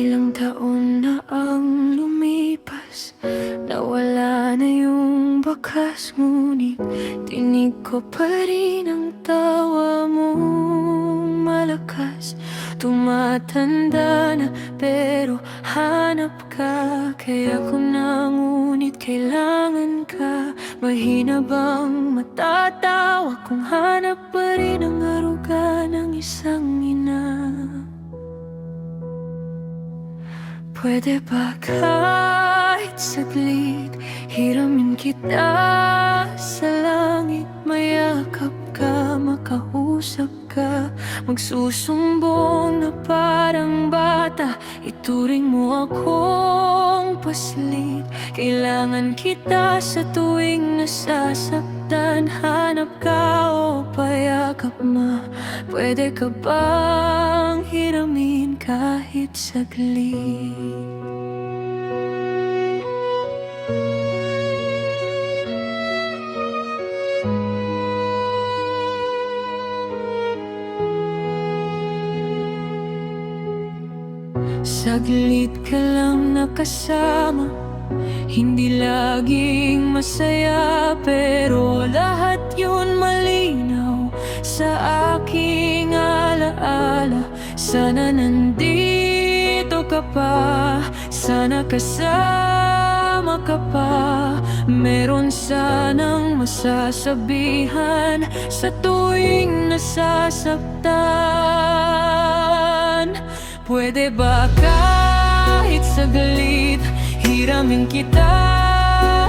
Ilang taon na ang lumipas, nawala na yung bakas, ngunit tinig ko pa rin ang tawa mong malakas. Tumatanda na pero hanap ka, kaya ko na ngunit kailangan ka. Mahina bang matatawa kung hanap pa rin ang aruga ng isang ina? Pwede ba kahit saglit hiramin kita sa langit? Mayakap ka, makausap ka, magsusumbong na parang bata. Ituring mo akong paslit, kailangan kita sa tuwing nasasaktan. Hanap ka o payakap ma, pwede ka bang hiramin kahit saglit? Saglit ka lang nakasama, hindi laging masaya, pero lahat yun malinaw sa aking alaala. Sana nandito ka pa, sana kasama ka pa. Meron sanang masasabihan sa tuwing nasasaktan. Pwede ba kahit saglit hiramin kita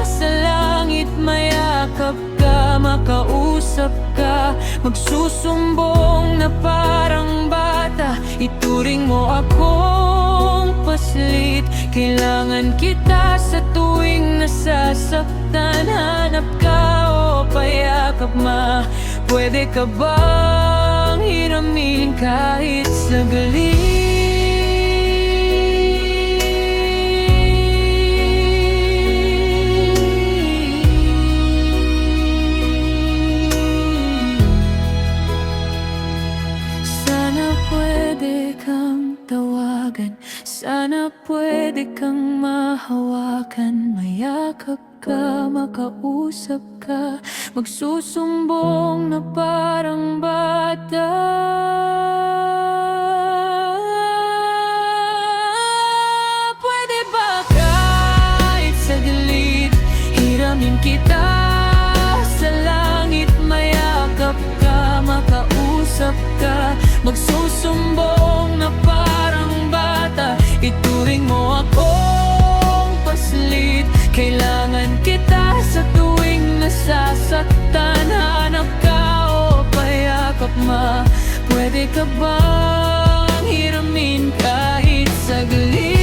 sa langit? Mayakap ka, makausap ka, magsusumbong na parang bata. Ituring mo akong paslit, kailangan kita sa tuwing nasasaktan. Hanap ka o payakap ma, pwede ka bang hiramin kahit saglit? Sana pwede kang mahawakan, mayakap ka, makausap ka, magsusumbong na parang bata. Pwede ba kahit saglit hiramin kita sa langit? Mayakap ka, makausap ka, magsusumbong na parang bata. Ituring mo akong paslit, kailangan kita sa tuwing nasasaktan. Hanap ka o payakap ma, pwede ka bang hiramin kahit saglit?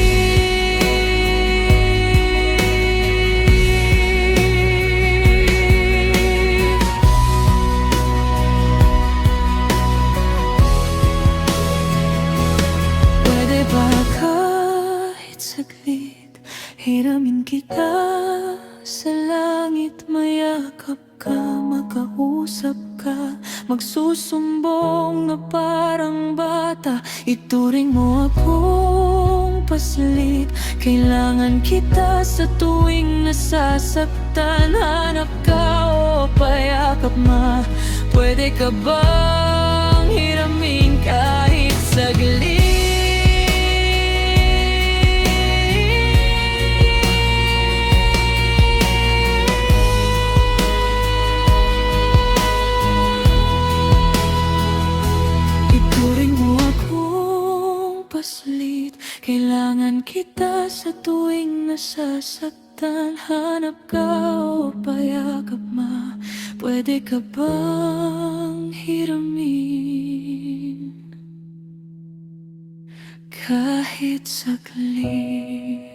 Pwede ba saglit hiramin kita sa langit? Mayakap ka, makausap ka, magsusumbong na parang bata. Ituring mo akong paslit, kailangan kita sa tuwing nasasaktan. Hanap ka o payakap ma, pwede ka bang hiramin kahit saglit? Kailangan kita sa tuwing nasasaktan. Hanap ka o payakap ma, pwede ka bang hiramin kahit saglit?